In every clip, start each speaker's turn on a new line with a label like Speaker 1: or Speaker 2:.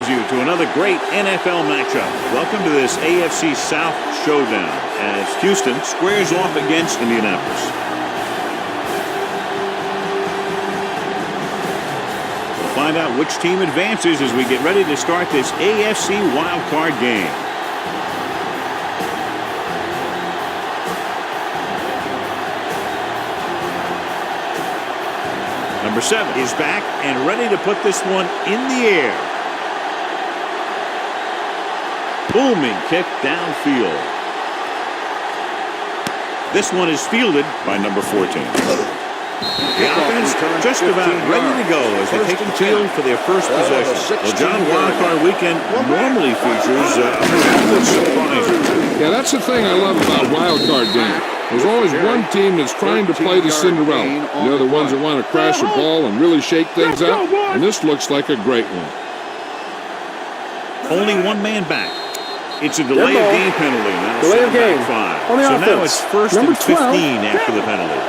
Speaker 1: welcomes you to another great NFL matchup. Welcome to this AFC South showdown as Houston squares off against Indianapolis. We'll find out which team advances as we get ready to start this AFC wildcard game. Number 7 is back and ready to put this one in the air. Booming kick downfield. This one is fielded by number 14. The offense just about ready to go as they take the field for their first possession. Well, John, wildcard weekend normally features a couple of surprises.
Speaker 2: Yeah, that's the thing I love about wildcard game. There's always one team that's trying to play the Cinderella. The other ones that want to crash the ball and really shake things up. And this looks like a great one.
Speaker 1: Only one man back. It's a delay of game penalty. Now
Speaker 3: delay of game.
Speaker 1: 5.
Speaker 3: On the
Speaker 1: so
Speaker 3: offense.
Speaker 1: Now it's first and 15 after the penalty.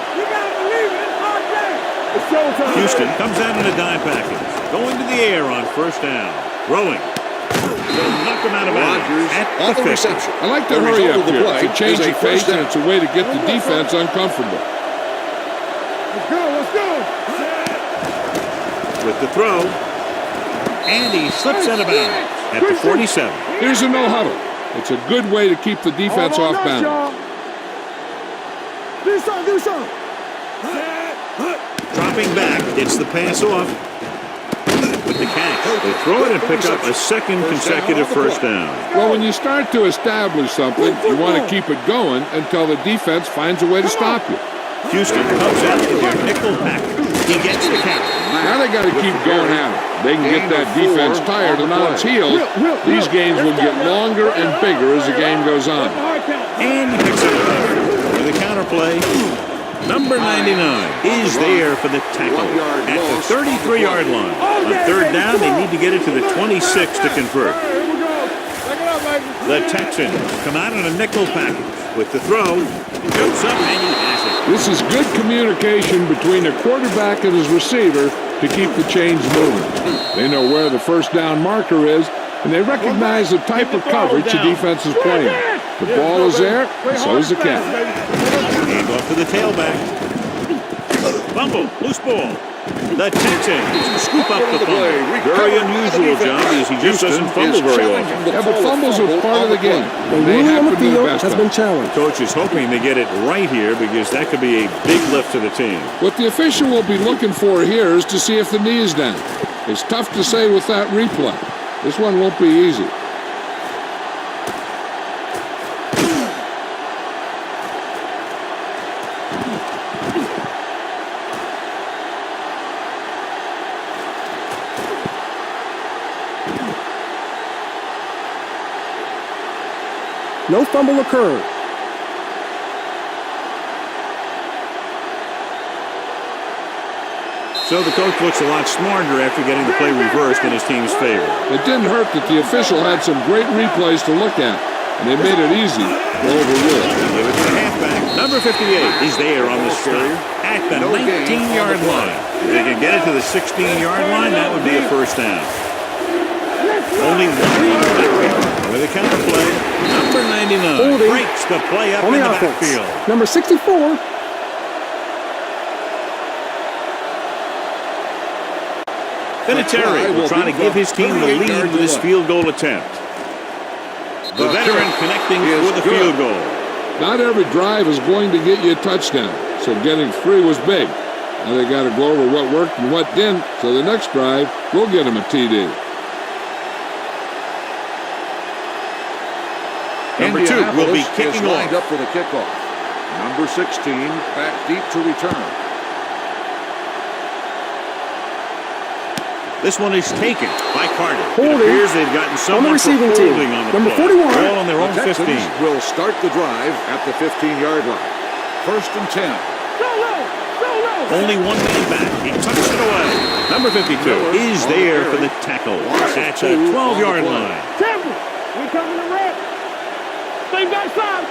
Speaker 1: Houston comes out in a dime package. Going to the air on first down. Throwing. They'll knock him out of bounds at the reception.
Speaker 2: I like to hurry up here. It's a change of pace, and it's a way to get the defense uncomfortable.
Speaker 3: Let's go.
Speaker 1: With the throw. And he slips out of bounds at the 47.
Speaker 2: Here's a no huddle. It's a good way to keep the defense off balance.
Speaker 3: Do something.
Speaker 1: Dropping back, gets the pass off. With the catch, they throw it and pick up a second consecutive first down.
Speaker 2: Well, when you start to establish something, you want to keep it going until the defense finds a way to stop you.
Speaker 1: Houston comes out with their nickel package. He gets the catch.
Speaker 2: Now they got to keep going at it. They can get that defense tired and on its heels. These games will get longer and bigger as the game goes on.
Speaker 1: And he picks up with a counterplay. Number 99 is there for the tackle at the 33-yard line. On third down, they need to get it to the 26 to convert. The Texans come out in a nickel package with the throw. Jumps up and he has it.
Speaker 2: This is good communication between the quarterback and his receiver to keep the chains moving. They know where the first down marker is, and they recognize the type of coverage the defense is playing. The ball is there, and so is the catch.
Speaker 1: Hand off to the tailback. Fumble, loose ball. The Texans scoop up the fumble. Very unusual, John, because he just doesn't fumble very often.
Speaker 2: Yeah, but fumbles are part of the game. They have to do the best
Speaker 3: has been challenged.
Speaker 1: Coach is hoping to get it right here because that could be a big lift to the team.
Speaker 2: What the official will be looking for here is to see if the knee is down. It's tough to say with that replay. This one won't be easy.
Speaker 3: No fumble occurred.
Speaker 1: So the coach looks a lot smarter after getting the play reversed in his team's favor.
Speaker 2: It didn't hurt that the official had some great replays to look at, and they made it easy to overrule.
Speaker 1: Give it to the halfback. Number 58 is there on the stop at the 19-yard line. If they can get it to the 16-yard line, that would be a first down. Only one with a counterplay. Number 99 breaks the play up in the backfield.
Speaker 3: Number 64.
Speaker 1: Vinatieri will try to give his team the lead with this field goal attempt. The veteran connecting for the field goal.
Speaker 2: Not every drive is going to get you a touchdown, so getting 3 was big. Now they got to go over what worked and what didn't, so the next drive will get them a TD.
Speaker 1: Number 2 will be kicking off.
Speaker 4: Up for the kickoff. Number 16 back deep to return.
Speaker 1: This one is taken by Carter.
Speaker 3: Holding.
Speaker 1: It appears they've gotten someone
Speaker 3: on the receiving team.
Speaker 1: On the
Speaker 3: Number
Speaker 1: play.
Speaker 3: 41.
Speaker 1: All on their own 15.
Speaker 4: Will start the drive at the 15-yard line. First and 10.
Speaker 1: Only one man back. He tucks it away. Number 52 is there for the tackle at the 12-yard line.
Speaker 3: We coming to rip. They've got some.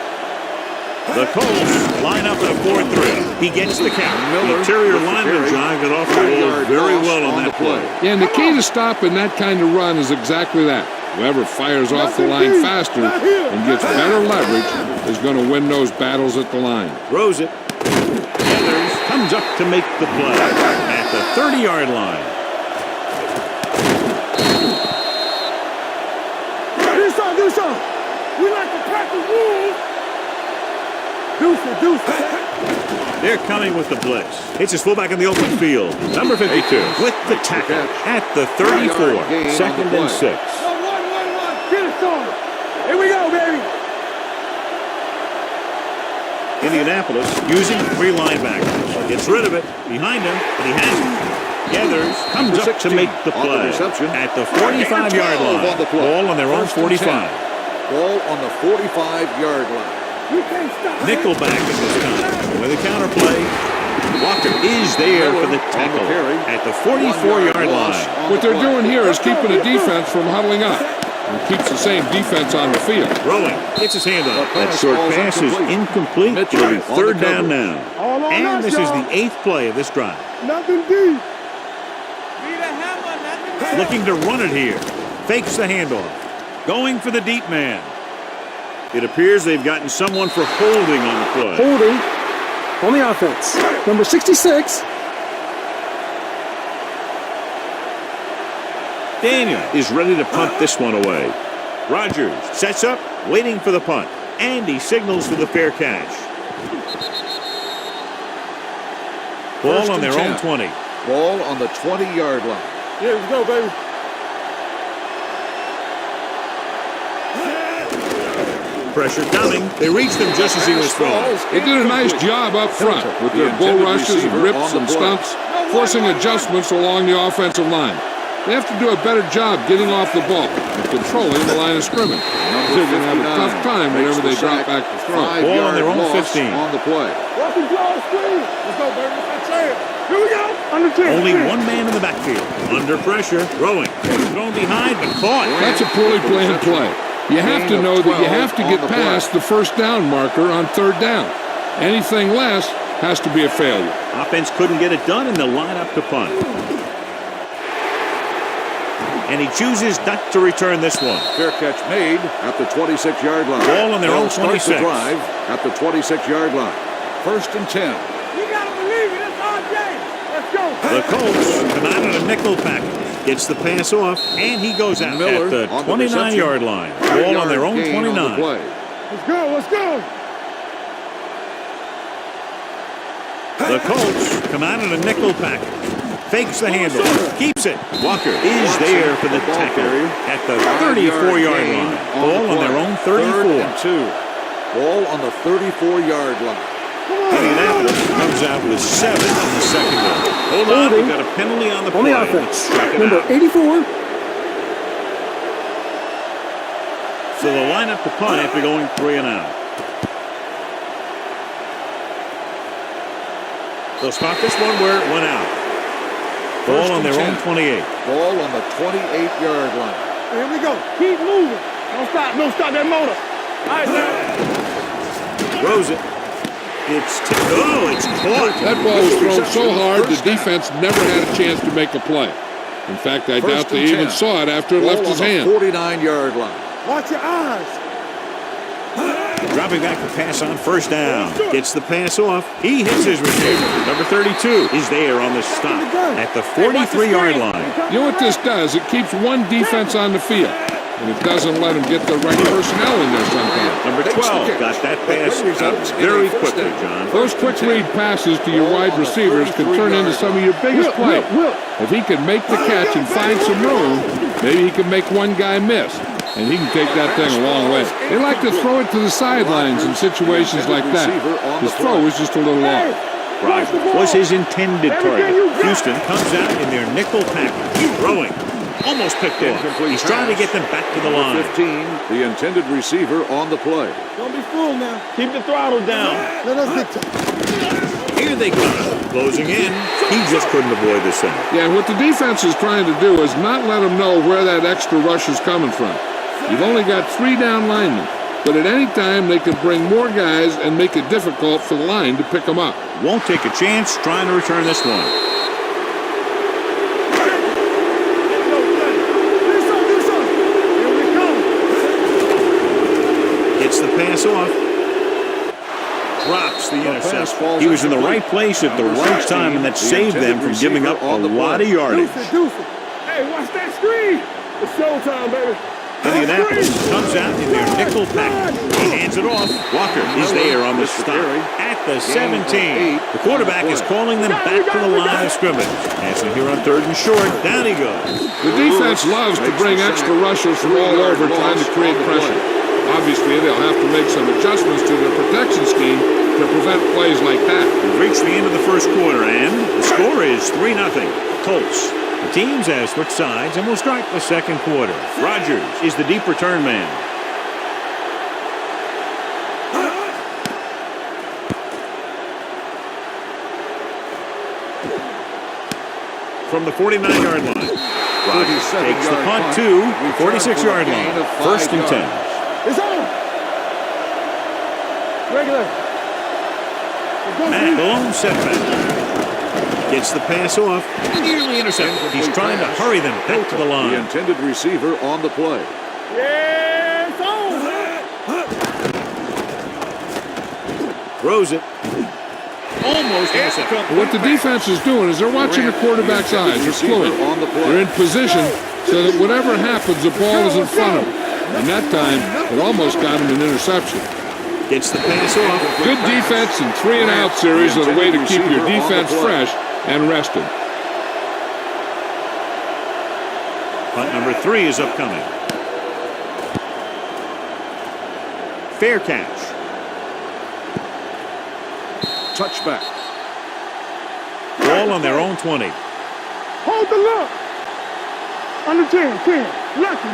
Speaker 1: The Colts Line up at a 4-3. He gets the count. The
Speaker 4: Miller
Speaker 1: interior
Speaker 4: with the
Speaker 1: lineman,
Speaker 4: carry.
Speaker 1: John, got off the ball
Speaker 4: 3-yard
Speaker 1: very
Speaker 4: loss
Speaker 1: well on that play.
Speaker 2: Yeah, and the key to stopping that kind of run is exactly that. Whoever fires off the line faster and gets better leverage is going to win those battles at the line.
Speaker 1: Throws it. Heathers comes up to make the play at the 30-yard line.
Speaker 3: Do something. We like to practice rules. Do something.
Speaker 1: They're coming with the blitz. It's his fullback in the open field. Number 52 with the tackle at the 34. Second and 6.
Speaker 3: One. Get it started. Here we go, baby.
Speaker 1: Indianapolis using 3 linebackers. Gets rid of it. Behind him, but he has it. Gathers, comes up to make the play at the 45-yard line. Ball on their own 45.
Speaker 4: Ball on the 45-yard line.
Speaker 3: You can't stop.
Speaker 1: Nickelback at this time. With a counter play. Walker is there for the tackle at the 44-yard line.
Speaker 2: What they're doing here is keeping the defense from huddling up. And keeps the same defense on the field.
Speaker 1: Throwing. Gets his hand up. That short pass is incomplete. It'll be third down now. And this is the 8th play of this drive.
Speaker 3: Nothing deep.
Speaker 1: Looking to run it here. Fakes the handoff. Going for the deep man. It appears they've gotten someone for holding on the play.
Speaker 3: Holding on the offense. Number 66.
Speaker 1: Daniel is ready to punt this one away. Rodgers sets up, waiting for the punt. And he signals for the fair catch. Ball on their own 20.
Speaker 4: Ball on the 20-yard line.
Speaker 3: Here we go, baby.
Speaker 1: Pressure coming. They reached him just as he was throwing.
Speaker 2: They did a nice job up front with their bull rushes and rips and stunts, forcing adjustments along the offensive line. They have to do a better job getting off the ball and controlling the line of scrimmage. They're going to have a tough time whenever they drop back to throw.
Speaker 1: Ball on their own 15.
Speaker 4: On the play.
Speaker 3: Welcome to our screen. Let's go, baby. That's it. Here we go. Under 10.
Speaker 1: Only one man in the backfield. Under pressure. Throwing. Thrown behind, but caught.
Speaker 2: That's a poorly planned play. You have to know that you have to get past the first down marker on third down. Anything less has to be a failure.
Speaker 1: Offense couldn't get it done, and they'll line up to punt. And he chooses not to return this one.
Speaker 4: Fair catch made at the 26-yard line.
Speaker 1: Ball on their own 26.
Speaker 4: Start the drive at the 26-yard line. First and 10.
Speaker 3: You got to believe it. It's our game. Let's go.
Speaker 1: The Colts come out on a nickel package. Gets the pass off, and he goes out
Speaker 4: Miller
Speaker 1: at the 29-yard line. Ball on their own 29.
Speaker 3: Let's go. Let's go.
Speaker 1: The Colts come out in a nickel package. Fakes the handoff. Keeps it. Walker is there for the tackle at the 34-yard line. Ball on their own 34.
Speaker 4: Ball on the 34-yard line.
Speaker 1: Indianapolis comes out with 7 in the secondary. Hold on, we've got a penalty on the play.
Speaker 3: On the offense.
Speaker 1: Number
Speaker 3: 84.
Speaker 1: So they'll line up the punt after going 3 and out. They'll start this one where it went out. Ball on their own 28.
Speaker 4: Ball on the 28-yard line.
Speaker 3: Here we go. Keep moving. Don't stop. Don't stop that motor. All right, man.
Speaker 1: Throws it. It's caught.
Speaker 2: That ball was thrown so hard the defense never had a chance to make a play. In fact, I doubt they even saw it after it left his hand.
Speaker 4: 49-yard line.
Speaker 3: Watch your eyes.
Speaker 1: Dropping back the pass on first down. Gets the pass off. He hits his receiver. Number 32 is there on the stop at the 43-yard line.
Speaker 2: You know what this does? It keeps one defense on the field, and it doesn't let them get the right personnel in there sometimes.
Speaker 1: Number 12 got that pass out very quickly, John.
Speaker 2: Those quick read passes to your wide receivers can turn into some of your biggest plays. If he can make the catch and find some room, maybe he can make one guy miss. And he can take that thing a long way. They like to throw it to the sidelines in situations like that. His throw was just a little off.
Speaker 1: Rodgers was his intended target. Houston comes out in their nickel package. Throwing. Almost picked off. He's trying to get them back to the line.
Speaker 4: 15, the intended receiver on the play.
Speaker 3: Don't be fooled now.
Speaker 1: Keep the throttle down.
Speaker 3: Let us dictate.
Speaker 1: Here they come. Closing in. He just couldn't avoid this thing.
Speaker 2: Yeah, what the defense is trying to do is not let them know where that extra rush is coming from. You've only got 3 down linemen. but at any time they could bring more guys and make it difficult for the line to pick them up.
Speaker 1: Won't take a chance trying to return this one. Gets the pass off. Drops the interception. He was in the right place at the right time, and that saved them from giving up a lot of yardage.
Speaker 3: Hey, watch that screen. It's showtime, baby.
Speaker 1: Indianapolis comes out in their nickel package. He hands it off. Walker is there on the stop at the 17. The quarterback is calling them back to the line of scrimmage. Passing here on 3rd and short. Down he goes.
Speaker 2: The defense loves to bring extra rushers from all over trying to create pressure. Obviously, they'll have to make some adjustments to their protection scheme to prevent plays like that.
Speaker 1: We've reached the end of the first quarter, and the score is 3-0. Colts. The teams have switched sides, and we'll start the second quarter. Rodgers is the deep return man. From the 49-yard line. Rodgers takes the punt to the 46-yard line. 1st and 10.
Speaker 3: It's on. Regular.
Speaker 1: Matt Malone setback. Gets the pass off. Nearly intercepted. He's trying to hurry them back to the line.
Speaker 4: The intended receiver on the play.
Speaker 3: Yeah, it's on.
Speaker 1: Throws it. Almost intercepted.
Speaker 2: What the defense is doing is they're watching the quarterback's eyes. They're fluid. They're in position so that whatever happens, the ball is in front of them. And that time, it almost got him an interception.
Speaker 1: Gets the pass off.
Speaker 2: Good defense and 3-and-out series are the way to keep your defense fresh and rested.
Speaker 1: Punt number 3 is upcoming. Fair catch.
Speaker 4: Touchback.
Speaker 1: Ball on their own 20.
Speaker 3: Hold the look. Under 10. Lucky.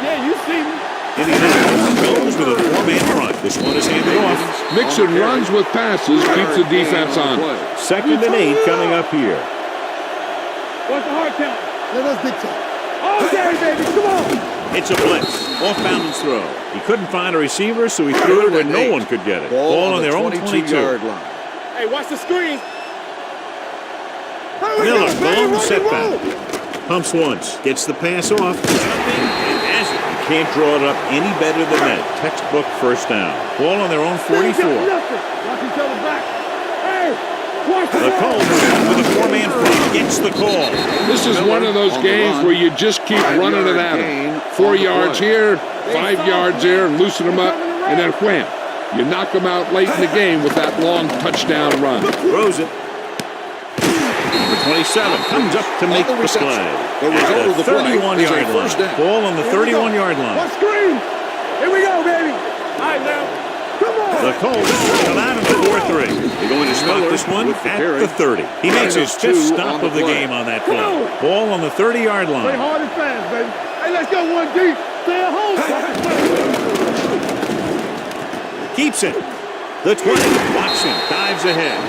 Speaker 3: Yeah, you see me.
Speaker 1: Indianapolis goes with a 4-man front. This one is handed off.
Speaker 2: Mixing runs with passes keeps the defense on.
Speaker 1: 2nd and 8 coming up here.
Speaker 3: What's the hard count? Let us dictate. Okay, baby, come on.
Speaker 1: It's a blitz. Off balance throw. He couldn't find a receiver, so he threw it where no one could get it. Ball on their own 22-yard line.
Speaker 3: Hey, watch the screen.
Speaker 1: Miller, long setback. Pumps once. Gets the pass off. Jumping and has it. Can't draw it up any better than that. Textbook 1st down. Ball on their own 44. The Colts with a 4-man front gets the call.
Speaker 2: This is one of those games where you just keep running it at them. 4 yards here, 5 yards there, and loosen them up, and then wham. You knock them out late in the game with that long touchdown run.
Speaker 1: Throws it. Number 27 comes up to make the play. At the 31-yard line. Ball on the 31-yard line.
Speaker 3: What screen? Here we go, baby. All right, now. Come on.
Speaker 1: The Colts come out of the 4-3. They're going to stop this one at the 30. He makes his 5th stop of the game on that play. Ball on the 30-yard line.
Speaker 3: Play hard and fast, baby. Hey, let's go one deep. Stay at home.
Speaker 1: Keeps it. The 20. Watson dives ahead.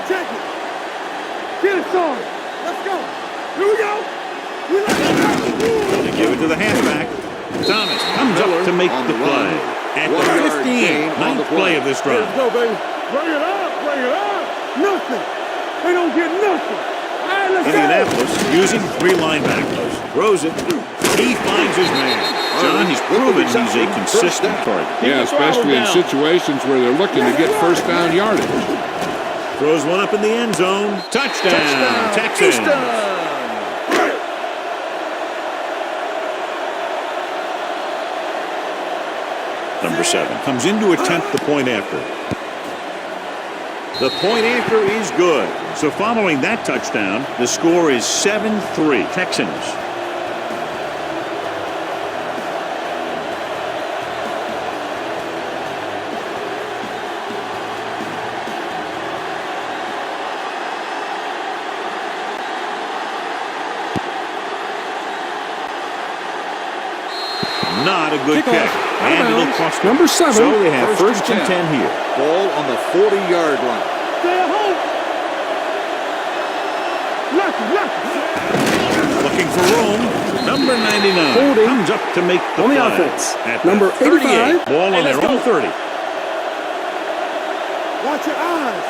Speaker 3: Check it. Get it started. Let's go. Here we go.
Speaker 1: They give it to the halfback. Thomas comes up to make the play. At the 15, 9th play of this drive.
Speaker 3: Let's go, baby. Bring it up. Bring it up. Nothing. They don't get nothing. All right, let's
Speaker 1: Indianapolis using 3 linebackers. Throws it. He finds his man. John, he's proven he's a consistent target.
Speaker 2: Yeah, especially in situations where they're looking to get 1st down yardage.
Speaker 1: Throws one up in the end zone. Touchdown, Texans. Number 7 comes in to attempt the point after. The point after is good. So following that touchdown, the score is 7-3 Texans. Not a good kick. And it'll cost
Speaker 2: number 7.
Speaker 1: So they have 1st and 10 here.
Speaker 4: Ball on the 40-yard line.
Speaker 3: Stay at home.
Speaker 1: Looking for room. Number 99
Speaker 5: Holding.
Speaker 1: comes up to make the
Speaker 5: On the
Speaker 1: play.
Speaker 5: offense.
Speaker 1: At
Speaker 5: Number
Speaker 1: 38.
Speaker 5: 85.
Speaker 1: Ball on their own 30.
Speaker 3: Watch your eyes.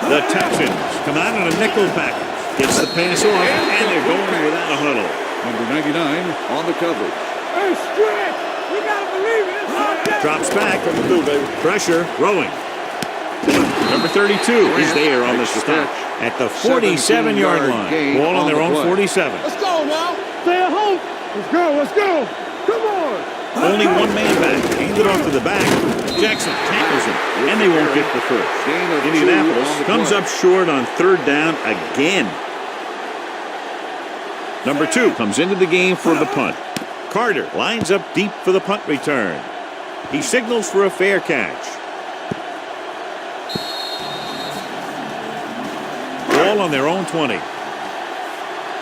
Speaker 1: The Texans come out in a nickel package. Gets the pass off, and they're going without a huddle.
Speaker 4: Number 99 on the coverage.
Speaker 3: Hey, stretch. We gotta believe it. It's all day.
Speaker 1: Drops back. Pressure. Rolling. Number 32 is there on the stop at the 47-yard line. Ball on their own 47.
Speaker 3: Let's go now. Stay at home. Let's go. Let's go. Come on.
Speaker 1: Only one man back. Hand it off to the back. Jackson tackles him, and they won't get the first.
Speaker 4: Gain of 2
Speaker 1: Indianapolis
Speaker 4: on the
Speaker 1: comes
Speaker 4: play.
Speaker 1: up short on third down again. Number 2 comes into the game for the punt. Carter lines up deep for the punt return. He signals for a fair catch. Ball on their own 20.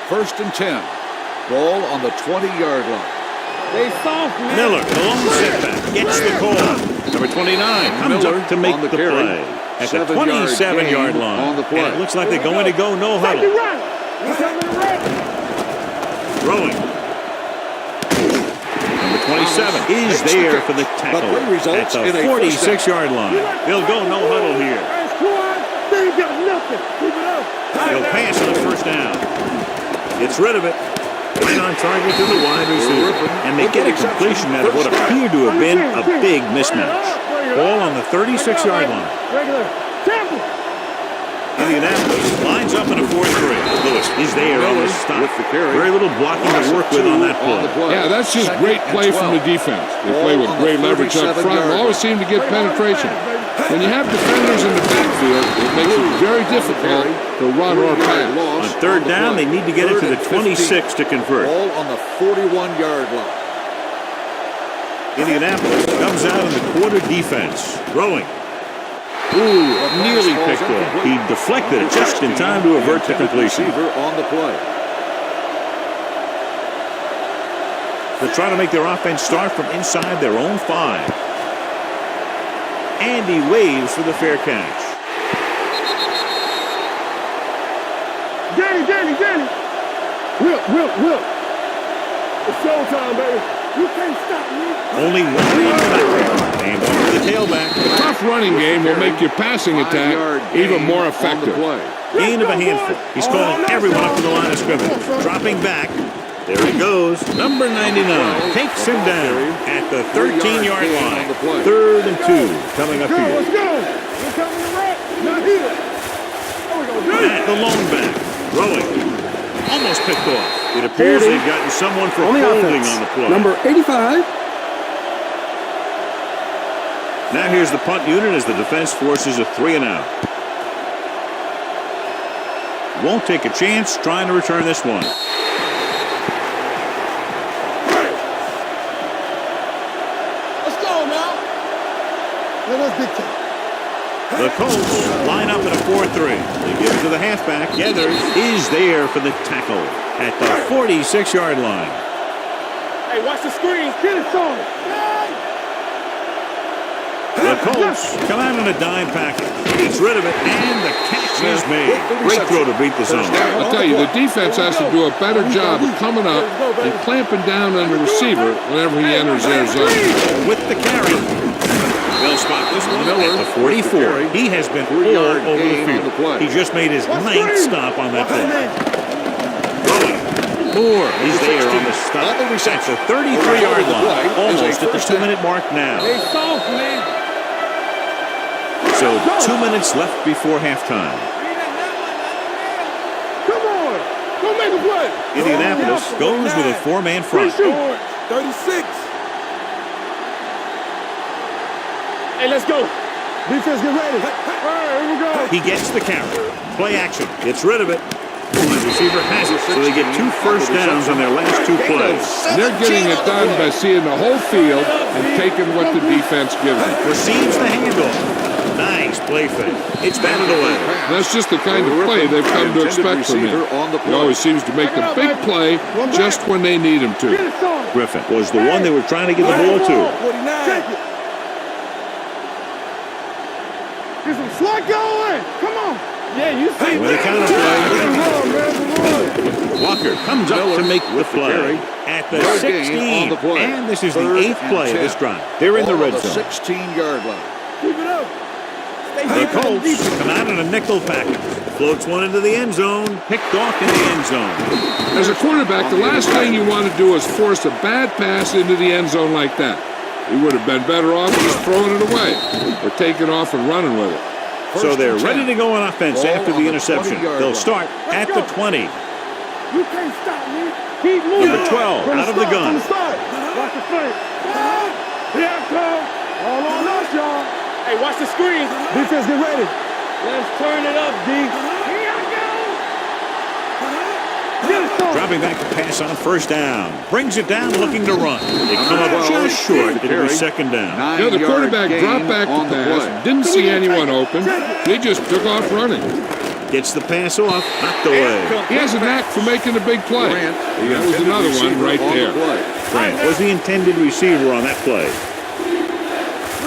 Speaker 4: 1st and 10. Ball on the 20-yard line.
Speaker 3: They soft, man.
Speaker 1: Miller, the lone setback, gets the call. Number 29 comes
Speaker 4: Miller
Speaker 1: up to make
Speaker 4: on
Speaker 1: the
Speaker 4: the carry.
Speaker 1: play at the
Speaker 4: 7-yard
Speaker 1: 27-yard
Speaker 4: gain
Speaker 1: line.
Speaker 4: on the play.
Speaker 1: And it looks like they're going to go no
Speaker 3: Take it
Speaker 1: huddle.
Speaker 3: right. We're coming to right.
Speaker 1: Throwing. Number 27 is there for the tackle
Speaker 4: The play results
Speaker 1: at
Speaker 4: in
Speaker 1: the
Speaker 4: a
Speaker 1: 46-yard line. They'll go no huddle here.
Speaker 3: Hey, squad. They ain't got nothing. Keep it up.
Speaker 1: They'll pass on the first down. Gets rid of it. Right on target to the wide receiver. And they get a completion out of what appeared to have been a big mismatch. Ball on the 36-yard line.
Speaker 3: Regular. Temple.
Speaker 1: Indianapolis lines up in a 4-3. Lewis is there on the stop.
Speaker 4: With the carry.
Speaker 1: Very little blocking to work with on that play.
Speaker 2: Yeah, that's just great play from the defense. They play with great leverage up front and always seem to get penetration. When you have defenders in the backfield, it makes it very difficult to run or pass.
Speaker 1: On third down, they need to get it to the 26 to convert.
Speaker 4: Ball on the 41-yard line.
Speaker 1: Indianapolis comes out in the quarter defense. Throwing. Ooh, nearly picked off. He deflected it just in time to avert the completion.
Speaker 4: Receiver on the play.
Speaker 1: They're trying to make their offense start from inside their own 5. And he waves for the fair catch.
Speaker 3: Danny. Will. It's showtime, baby. You can't stop me.
Speaker 1: Only one man back. And over the tailback.
Speaker 2: A tough running game will make your passing attack
Speaker 4: 5-yard
Speaker 2: even
Speaker 4: gain
Speaker 2: more
Speaker 4: on the
Speaker 2: effective.
Speaker 4: play.
Speaker 1: Gain of a handful. He's calling everyone up to the line of scrimmage. Dropping back. There he goes. Number 99 takes him down at the 13-yard line. 3rd and 2 coming up
Speaker 3: Let's
Speaker 1: here.
Speaker 3: go. We're coming to right. Not here. There we go.
Speaker 1: At the lone back. Throwing. Almost picked off. It appears they've gotten someone for
Speaker 5: On the
Speaker 1: holding
Speaker 5: offense.
Speaker 1: on the play.
Speaker 5: Number 85.
Speaker 1: Now here's the punt unit as the defense forces a 3-and-out. Won't take a chance trying to return this one.
Speaker 3: Let's go now. Let's dictate.
Speaker 1: The Colts line up in a 4-3. They give it to the halfback. Gathers is there for the tackle at the 46-yard line.
Speaker 3: Hey, watch the screen. Get it, son.
Speaker 1: The Colts come out in a dime package. Gets rid of it, and the catch is made. Great throw to beat the zone.
Speaker 2: I'll tell you, the defense has to do a better job of coming up and clamping down on the receiver whenever he enters their zone.
Speaker 1: With the carry. They'll spot this one at the 44. He has been all over the field. He just made his 9th stop on that play. Moore is there on the stop. At the 33-yard line. Almost at the 2-minute mark now.
Speaker 3: They soft, man.
Speaker 1: So 2 minutes left before halftime.
Speaker 3: Come on. Go make a play.
Speaker 1: Indianapolis goes with a 4-man front.
Speaker 3: 36. Hey, let's go. Defense, get ready. All right, here we go.
Speaker 1: He gets the carry. Play action. Gets rid of it. The receiver has it, so they get 2 first downs on their last 2 plays.
Speaker 2: They're getting it done by seeing the whole field and taking what the defense gives them.
Speaker 1: Receives the handoff. Nice play fake. It's batted away.
Speaker 2: That's just the kind of play they've come to expect from him. He always seems to make the big play just when they need him to.
Speaker 1: Griffin was the one they were trying to get the ball to.
Speaker 3: 49. Take it. Get some slot going. Come on. Yeah, you see
Speaker 1: With a counter play. Walker comes up to make the play at the 16. And this is the 8th play of this drive. They're in the red zone.
Speaker 4: 16-yard line.
Speaker 3: Keep it up.
Speaker 1: The Colts come out in a nickel package. Floats one into the end zone. Picked off in the end zone.
Speaker 2: As a quarterback, the last thing you want to do is force a bad pass into the end zone like that. You would have been better off just throwing it away or taking off and running with it.
Speaker 1: So they're ready to go on offense after the interception. They'll start at the 20.
Speaker 3: You can't stop me. Keep moving.
Speaker 1: Number 12 out of the gun.
Speaker 3: Watch the play. Here I come. All on us, y'all. Hey, watch the screen. Defense, get ready. Let's turn it up, D. Here I go.
Speaker 1: Dropping back to pass on first down. Brings it down looking to run. They come up just short. It'll be second down.
Speaker 2: The quarterback dropped back to pass. Didn't see anyone open. He just took off running.
Speaker 1: Gets the pass off. Knocked away.
Speaker 2: He has a knack for making a big play. That was another one right there.
Speaker 1: Grant was the intended receiver on that play.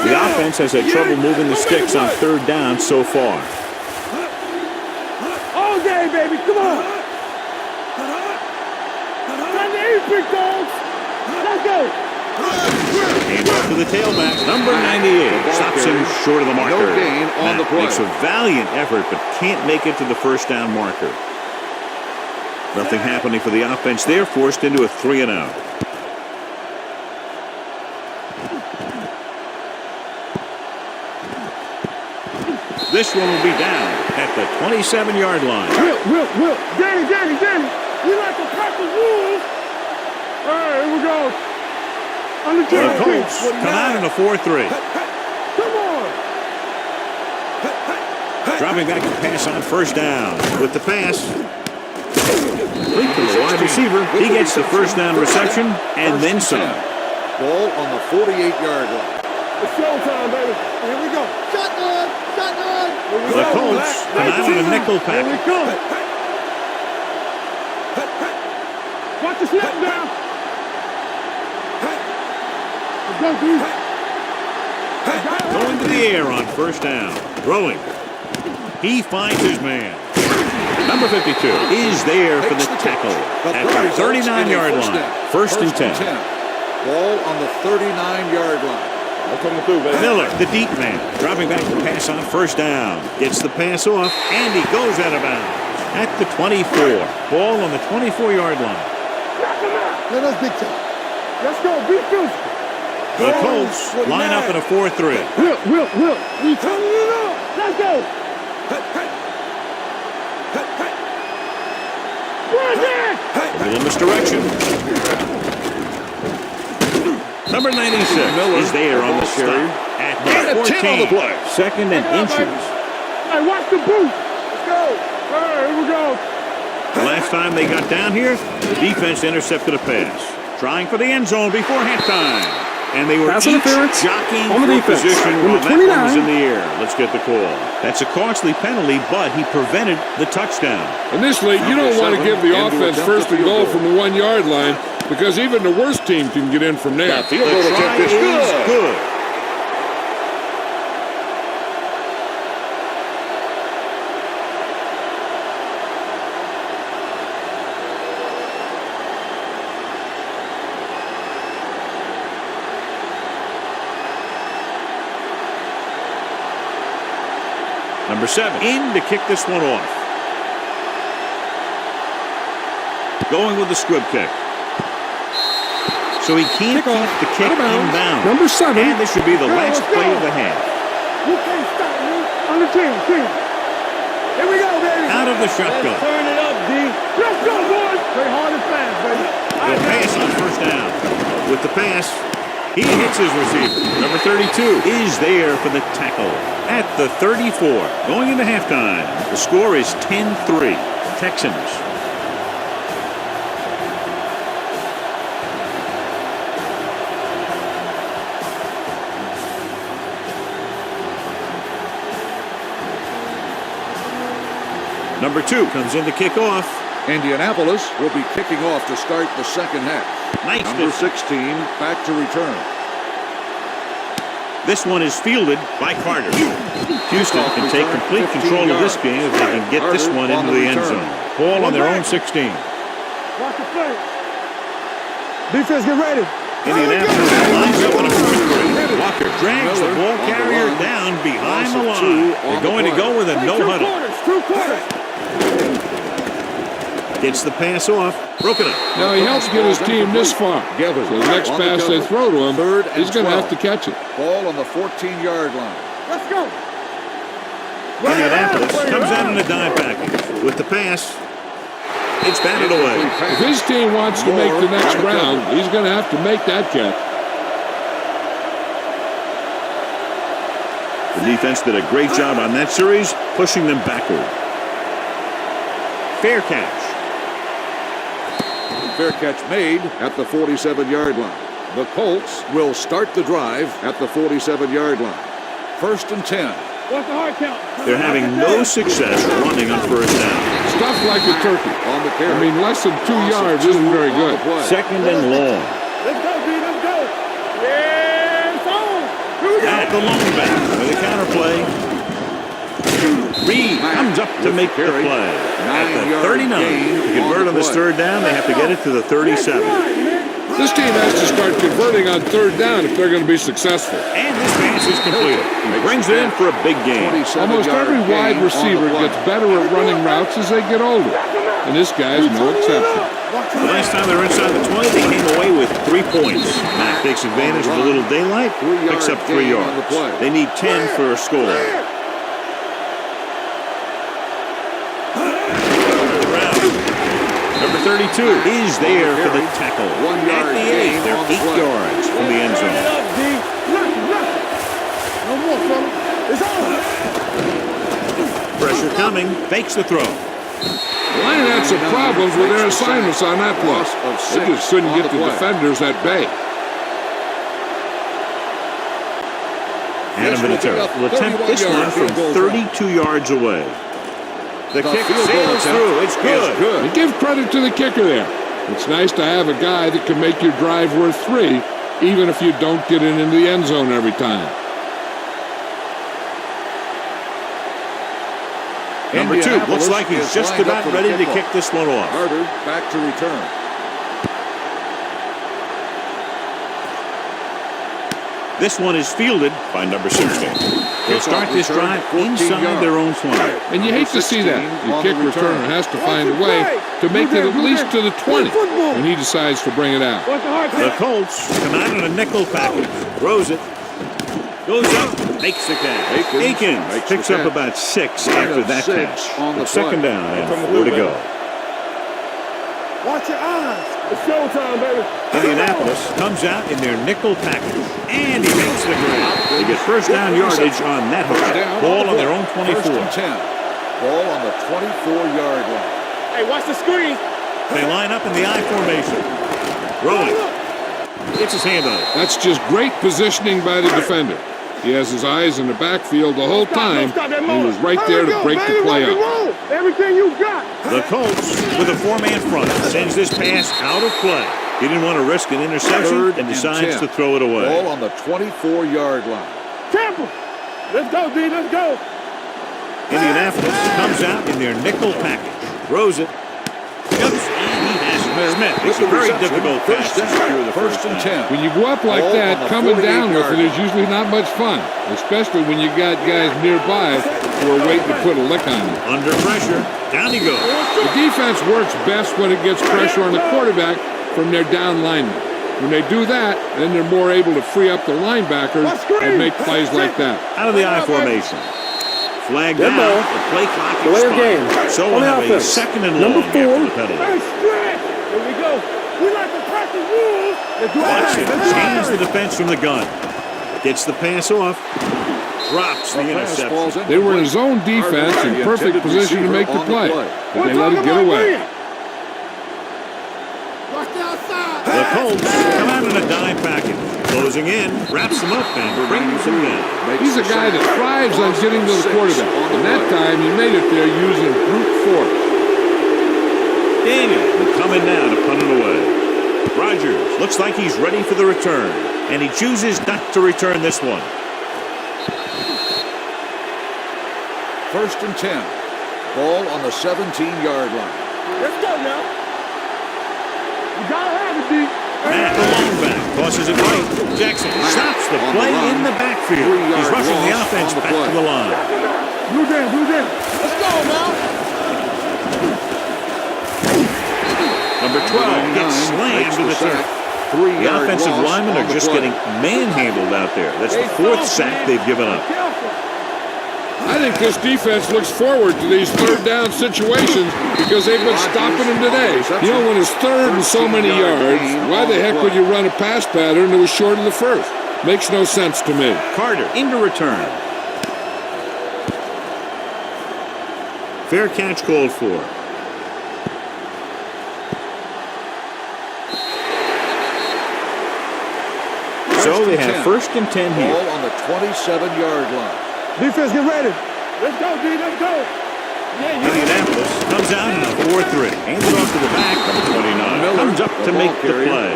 Speaker 1: The offense has had trouble moving the sticks on third down so far.
Speaker 3: All day, baby. Come on. Time to eat, big dogs. Let's go.
Speaker 1: Hand off to the tailback. Number 98 stops him short of the marker.
Speaker 4: No gain on the play.
Speaker 1: Makes a valiant effort, but can't make it to the first down marker. Nothing happening for the offense. They're forced into a 3-and-out. This one will be down at the 27-yard line.
Speaker 3: Will. Danny. We like to practice rules. All right, here we go.
Speaker 1: The Colts come out in a 4-3.
Speaker 3: Come on.
Speaker 1: Dropping back to pass on first down. With the pass. Complete to the wide receiver. He gets the first down reception and then some.
Speaker 4: Ball on the 48-yard line.
Speaker 3: It's showtime, baby. Here we go. Shotgun.
Speaker 1: The Colts come out in a nickel
Speaker 3: Here we
Speaker 1: package.
Speaker 3: go. Watch the snap down. Let's go, dude.
Speaker 1: Going to the air on first down. Throwing. He finds his man. Number 52 is there for the tackle at the 39-yard line. First and 10.
Speaker 4: Ball on the 39-yard line.
Speaker 1: Miller, the deep man, dropping back to pass on first down. Gets the pass off, and he goes out of bounds at the 24. Ball on the 24-yard line.
Speaker 3: Let us big time. Let's go, beat you.
Speaker 1: The Colts line up in a 4-3.
Speaker 3: Will. We turning it up. Let's go.
Speaker 1: A little misdirection. Number 96 is there on the stop at the 14. Second and inches.
Speaker 3: Hey, watch the boot. Let's go. All right, here we go.
Speaker 1: The last time they got down here, the defense intercepted a pass. Trying for the end zone before halftime. And they were
Speaker 5: Pass
Speaker 1: each
Speaker 5: interference
Speaker 1: jockeying
Speaker 5: on the
Speaker 1: for
Speaker 5: defense.
Speaker 1: position
Speaker 5: Number
Speaker 1: while that one was
Speaker 5: 29.
Speaker 1: in the air. Let's get the call. That's a costly penalty, but he prevented the touchdown.
Speaker 2: In this league, you don't want to give the offense first and goal from the 1-yard line because even the worst team can get in from there.
Speaker 1: The try is good. Number 7 in to kick this one off. Going with the squib kick. So he can't keep the kick inbound.
Speaker 5: Number 7.
Speaker 1: And this should be the last play of the half.
Speaker 3: You can't stop me. On the 10. Here we go, baby.
Speaker 1: Out of the shotgun.
Speaker 3: Let's turn it up, D. Let's go, boys. Play hard and fast, baby.
Speaker 1: The pass on first down. With the pass, he hits his receiver. Number 32 is there for the tackle at the 34. Going into halftime, the score is 10-3. Texans. Number 2 comes in to kick off.
Speaker 4: Indianapolis will be kicking off to start the second half.
Speaker 1: Nice
Speaker 4: Number
Speaker 1: to
Speaker 4: 16 back to return.
Speaker 1: This one is fielded by Carter. Houston can take complete control of this game if they can get this one into the end zone. Ball on their own 16.
Speaker 3: Watch the play. Defense, get ready.
Speaker 1: Indianapolis lines up on a quick break. Walker drags the ball carrier down behind the line. They're going to go with a no huddle.
Speaker 3: Two quarters.
Speaker 1: Gets the pass off. Broken up.
Speaker 2: Now he helps get his team this far. So the next pass they throw to him, he's going to have to catch it.
Speaker 4: Ball on the 14-yard line.
Speaker 3: Let's go.
Speaker 1: Indianapolis comes out in a dime package. With the pass, it's batted away.
Speaker 2: If his team wants to make the next round, he's going to have to make that catch.
Speaker 1: The defense did a great job on that series, pushing them backward. Fair catch.
Speaker 4: Fair catch made at the 47-yard line. The Colts will start the drive at the 47-yard line. 1st and 10.
Speaker 3: What's the hard count?
Speaker 1: They're having no success running on first down.
Speaker 2: Stuff like a turkey.
Speaker 4: On the carry.
Speaker 2: I mean, less than 2 yards isn't very good.
Speaker 1: Second and long.
Speaker 3: Let's go, D. Let's go. Yeah, it's on. Here we go.
Speaker 1: At the long back with a counter play. Reed comes up to make the play. At the 39. To convert on this third down, they have to get it to the 37.
Speaker 2: This team has to start converting on third down if they're going to be successful.
Speaker 1: And this pass is completed. He brings it in for a big game.
Speaker 2: Almost every wide receiver gets better at running routes as they get older. And this guy's no exception.
Speaker 1: The last time they were inside the 20, they came away with 3 points. Mack takes advantage of a little daylight, picks up 3 yards. They need 10 for a score. Number 32 is there for the tackle.
Speaker 4: 1 yard
Speaker 1: At the 8, they're 8 yards from the end zone.
Speaker 3: No more, fella. It's on.
Speaker 1: Pressure coming, fakes the throw.
Speaker 2: The Lions had some problems with their assignments on that play. They just couldn't get the defenders at bay.
Speaker 1: Adam Vinatieri will attempt this one from 32 yards away. The kick sails through. It's good.
Speaker 2: And give credit to the kicker there. It's nice to have a guy that can make your drive worth 3, even if you don't get it into the end zone every time.
Speaker 1: Number 2 looks like he's just about ready to kick this one off.
Speaker 4: Carter back to return.
Speaker 1: This one is fielded by number 16. They'll start this drive inside their own 20.
Speaker 2: And you hate to see that. Your kick returner has to find a way to make it at least to the 20 when he decides to bring it out.
Speaker 1: The Colts come out in a nickel package. Throws it. Goes up. Makes the catch. Akins picks up about 6 after that catch.
Speaker 4: On
Speaker 1: Second down and 4 to go.
Speaker 3: Watch your eyes. It's showtime, baby.
Speaker 1: Indianapolis comes out in their nickel package. And he makes the grab. They get first down yardage on that hook. Ball on their own 24.
Speaker 4: 1st and 10. Ball on the 24-yard line.
Speaker 3: Hey, watch the screen.
Speaker 1: They line up in the I formation. Rolling. Gets his hand on it.
Speaker 2: That's just great positioning by the defender. He has his eyes in the backfield the whole time. He was right there to break the play up.
Speaker 3: Everything you got.
Speaker 1: The Colts with a 4-man front sends this pass out of play. He didn't want to risk an interception and decides to throw it away.
Speaker 4: Ball on the 24-yard line.
Speaker 3: Tampa. Let's go, D. Let's go.
Speaker 1: Indianapolis comes out in their nickel package. Throws it. Jumps, and he has Smith. It's a very difficult pass to secure the first
Speaker 4: and 10.
Speaker 2: When you go up like that, coming down with it is usually not much fun, especially when you got guys nearby who are waiting to put a lick on you.
Speaker 1: Under pressure, down he goes.
Speaker 2: The defense works best when it gets pressure on the quarterback from their down linemen. When they do that, then they're more able to free up the linebackers and make plays like that.
Speaker 1: Out of the I formation. Flagged out. The play clock expired. So we'll have a second and long after the penalty.
Speaker 3: Here we go. We like to practice rules.
Speaker 1: Watch him change the defense from the gun. Gets the pass off. Drops the interception.
Speaker 2: They were in his own defense in perfect position to make the play, but they let it get away.
Speaker 1: The Colts come out in a dime package. Closing in, wraps him up, and brings him in.
Speaker 2: He's a guy that thrives on getting to the quarterback, and that time he made it there using brute force.
Speaker 1: Daniel will come in now to punt it away. Rodgers looks like he's ready for the return, and he chooses not to return this one.
Speaker 4: First and 10. Ball on the 17-yard line.
Speaker 3: Let's go now. You gotta have it, D.
Speaker 1: Matt, the long back, tosses it right. Jackson stops the play in the backfield. He's rushing the offense back to the line.
Speaker 3: Blue down, blue down. Let's go now.
Speaker 1: Number 12 gets slammed to the turf. The offensive linemen are just getting manhandled out there. That's the fourth sack they've given up.
Speaker 2: I think this defense looks forward to these third down situations because they've been stopping them today. You know, when it's third and so many yards, why the heck would you run a pass pattern that was short of the first? Makes no sense to me.
Speaker 1: Carter into return. Fair catch called for. So they have first and 10 here.
Speaker 4: Ball on the 27-yard line.
Speaker 3: Defense, get ready. Let's go, D. Let's go.
Speaker 1: Indianapolis comes out in a 4-3. Hands it off to the back. Number 29 comes up to make the play.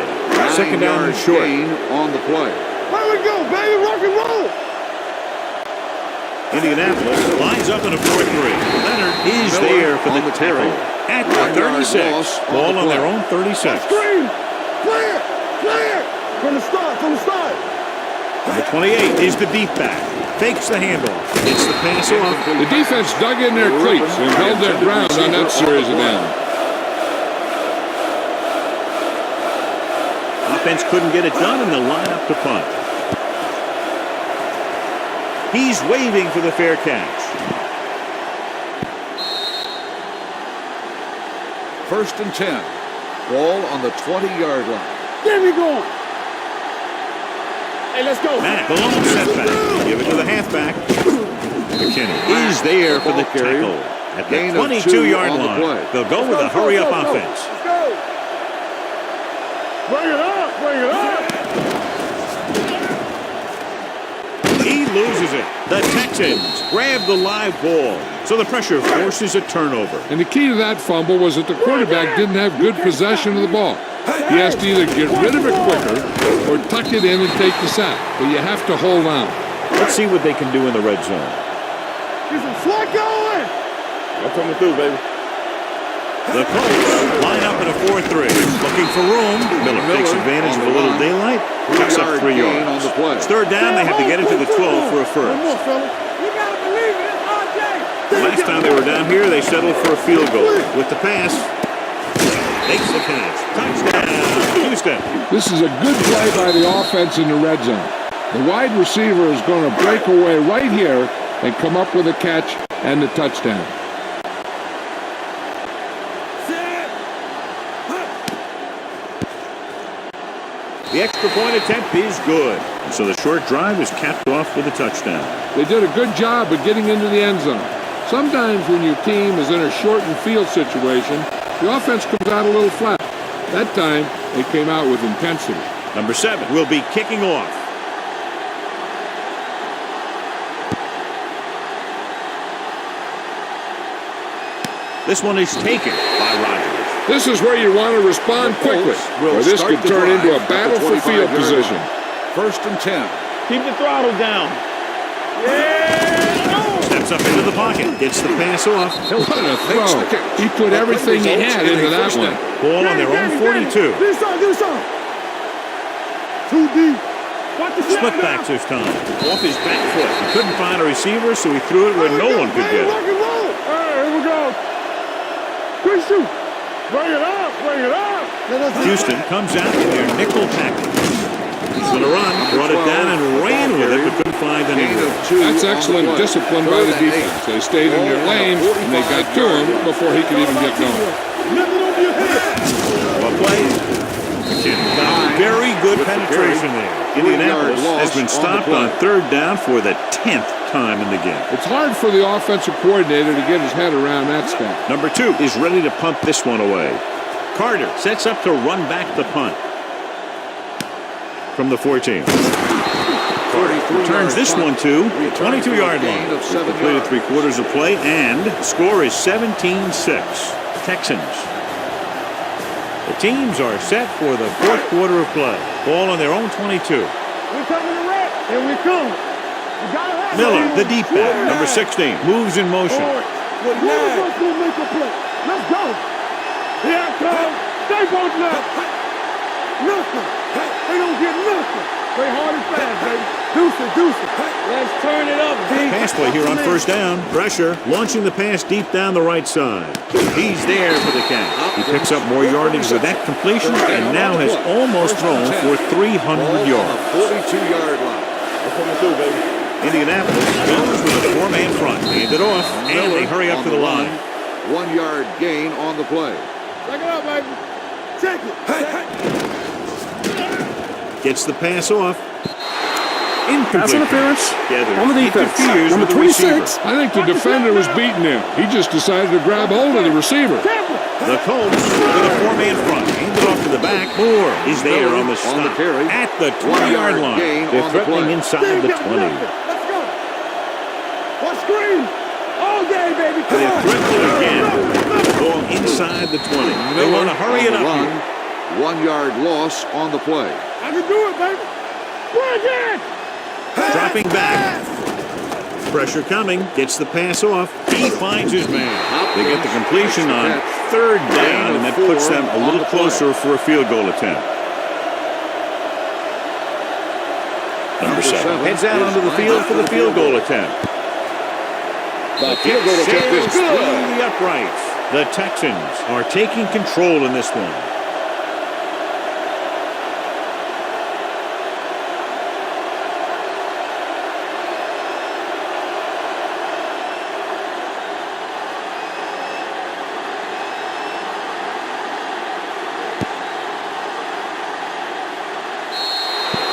Speaker 1: Second down and short.
Speaker 4: On the play.
Speaker 3: Where we go, baby? Rock and roll.
Speaker 1: Indianapolis lines up in a 4-3. Leonard is there for the tackle. At the 36. Ball on their own 36.
Speaker 3: Screen. Clear. Clear. From the start.
Speaker 1: Number 28 is the deep back. Fakes the handoff. It's the pass off.
Speaker 2: The defense dug in their cleats and held their ground on that series of downs.
Speaker 1: Offense couldn't get it done in the lineup to punt. He's waving for the fair catch.
Speaker 4: First and 10. Ball on the 20-yard line.
Speaker 3: There we go. Hey, let's go.
Speaker 1: Matt, the long setback. Give it to the halfback. McKinney is there for the tackle. At the 22-yard line. They'll go with a hurry-up offense.
Speaker 3: Let's go. Bring it up. Bring it up.
Speaker 1: He loses it. The Texans grab the live ball. So the pressure forces a turnover.
Speaker 2: And the key to that fumble was that the quarterback didn't have good possession of the ball. He has to either get rid of it quicker or tuck it in and take the sack. But you have to hold on.
Speaker 1: Let's see what they can do in the red zone.
Speaker 3: Get some slack going.
Speaker 1: I'm coming through, baby. The Colts line up in a 4-3. Looking for room. Miller takes advantage of a little daylight. Picks up 3 yards. It's third down. They have to get it to the 12 for a first.
Speaker 3: You gotta believe it. It's RJ.
Speaker 1: Last time they were down here, they settled for a field goal. With the pass, makes the catch. Touchdown, Houston.
Speaker 2: This is a good play by the offense in the red zone. The wide receiver is going to break away right here and come up with a catch and the touchdown.
Speaker 1: The extra point attempt is good. So the short drive is capped off with a touchdown.
Speaker 2: They did a good job of getting into the end zone. Sometimes when your team is in a shortened field situation, the offense comes out a little flat. That time, they came out with intensity.
Speaker 1: Number 7 will be kicking off. This one is taken by Rodgers.
Speaker 2: This is where you want to respond quickly, or this could turn into a battle for field position.
Speaker 4: First and 10.
Speaker 3: Keep the throttle down.
Speaker 1: Steps up into the pocket. Gets the pass off.
Speaker 2: What a throw. He put everything he had into that one.
Speaker 1: Ball on their own 42.
Speaker 3: Do something. Too deep.
Speaker 1: Split back this time. Off his back foot. He couldn't find a receiver, so he threw it where no one could get it.
Speaker 3: Rock and roll. Here we go. Quick shoot. Bring it up.
Speaker 1: Houston comes out in their nickel package. He's going to run. Brought it down and ran with it, but couldn't find anyone.
Speaker 2: That's excellent discipline by the defense. They stayed in their lane, and they got to him before he could even get going.
Speaker 1: Well played. McKinney got very good penetration there. Indianapolis has been stopped on third down for the 10th time in the game.
Speaker 2: It's hard for the offensive coordinator to get his head around that stuff.
Speaker 1: Number 2 is ready to punt this one away. Carter sets up to run back the punt from the 14. Returns this one to the 22-yard line. Completed 3/4 of play, and the score is 17-6. Texans. The teams are set for the 4th quarter of play. Ball on their own 22.
Speaker 3: We're coming to wreck. Here we come.
Speaker 1: Miller, the deep back, number 16, moves in motion.
Speaker 3: One of us will make a play. Let's go. Here it comes. They both left. Nothing. They don't get nothing. Play hard and fast, baby. Deuce it. Let's turn it up, D.
Speaker 1: Pass play here on first down. Pressure, launching the pass deep down the right side. He's there for the catch. He picks up more yardage with that completion and now has almost thrown for 300 yards.
Speaker 4: 42-yard line.
Speaker 3: That's coming through, baby.
Speaker 1: Indianapolis goes with a four-man front. Hand it off, and they hurry up to the line.
Speaker 4: 1 yard gain on the play.
Speaker 3: Check it out, baby. Check it.
Speaker 1: Gets the pass off.
Speaker 5: Pass interference
Speaker 1: Together.
Speaker 5: on the defense. Number 26.
Speaker 2: I think the defender was beating him. He just decided to grab hold of the receiver.
Speaker 1: The Colts with a four-man front. Hand it off to the back. Moore is there on the stop.
Speaker 4: carry.
Speaker 1: At the 20-yard line. They're threatening inside the 20.
Speaker 3: Let's go. What screen? All day, baby. Come
Speaker 1: They're
Speaker 3: on.
Speaker 1: threatening again. Ball inside the 20. They want to hurry it up here.
Speaker 4: 1 yard loss on the play.
Speaker 3: I can do it, baby. Bring it.
Speaker 1: Dropping back. Pressure coming. Gets the pass off. He finds his man. They get the completion on third down, and that puts them a little closer for a field goal attempt. Number 7 heads out onto the field for the field goal attempt.
Speaker 4: The field goal attempt is
Speaker 1: Through
Speaker 4: good.
Speaker 1: the uprights. The Texans are taking control in this one.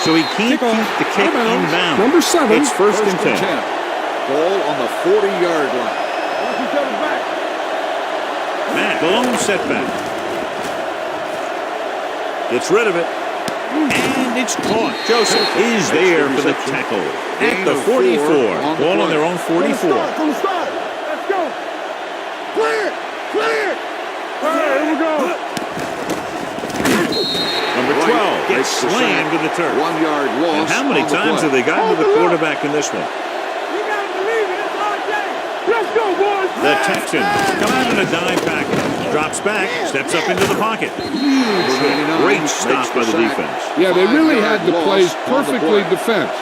Speaker 1: So he can't keep the kick inbound.
Speaker 2: Number 7.
Speaker 1: It's first and 10.
Speaker 4: Ball on the 40-yard line.
Speaker 3: Watch each other's back.
Speaker 1: Matt, the lone setback. Gets rid of it. And it's caught. Joseph is there for the tackle. At the 44. Ball on their own 44.
Speaker 3: From the start. Let's go. Clear. All right, here we go.
Speaker 1: Number 12 gets slammed to the turf.
Speaker 4: 1 yard loss.
Speaker 1: And how many
Speaker 4: on the
Speaker 1: times
Speaker 4: play.
Speaker 1: have they gotten to the quarterback in this one?
Speaker 3: You gotta believe it. It's our day. Let's go, boys.
Speaker 1: The Texans come out in a dime package. Drops back, steps up into the pocket. Great stop by the defense.
Speaker 2: Yeah, they really had the
Speaker 4: Loss
Speaker 2: plays
Speaker 4: on the
Speaker 2: perfectly
Speaker 4: play.
Speaker 2: defensed.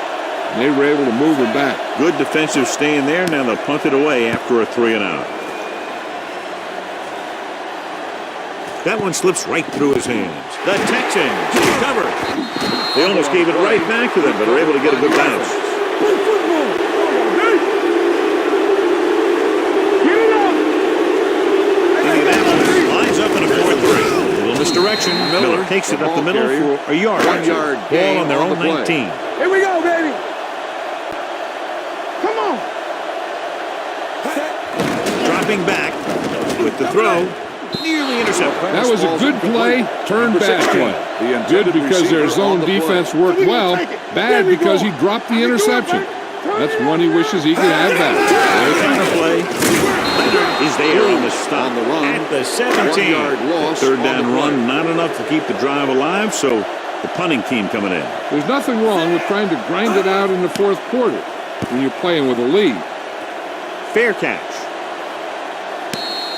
Speaker 2: They were able to move it back.
Speaker 1: Good defensive stand there. Now they'll punt it away after a 3-and-out. That one slips right through his hands. The Texans cover. They almost gave it right back to them, but are able to get a good bounce. Indianapolis lines up in a 4-3. Little misdirection. Miller takes it up the middle for a yard.
Speaker 4: 1 yard
Speaker 1: Ball
Speaker 4: gain
Speaker 1: on their
Speaker 4: on
Speaker 1: own
Speaker 4: the play.
Speaker 1: 19.
Speaker 3: Here we go, baby. Come on.
Speaker 1: Dropping back with the throw. Nearly intercepted.
Speaker 2: That was a good play, turned bad play. Good because their zone defense worked well, bad because he dropped the interception. That's one he wishes he could have back.
Speaker 1: Play. Leonard is there on the stop.
Speaker 4: On the run.
Speaker 1: At the 17.
Speaker 4: 1 yard loss
Speaker 1: Third
Speaker 4: on
Speaker 1: down
Speaker 4: the play.
Speaker 1: run, not enough to keep the drive alive, so the punting team coming in.
Speaker 2: There's nothing wrong with trying to grind it out in the fourth quarter when you're playing with a lead.
Speaker 1: Fair catch.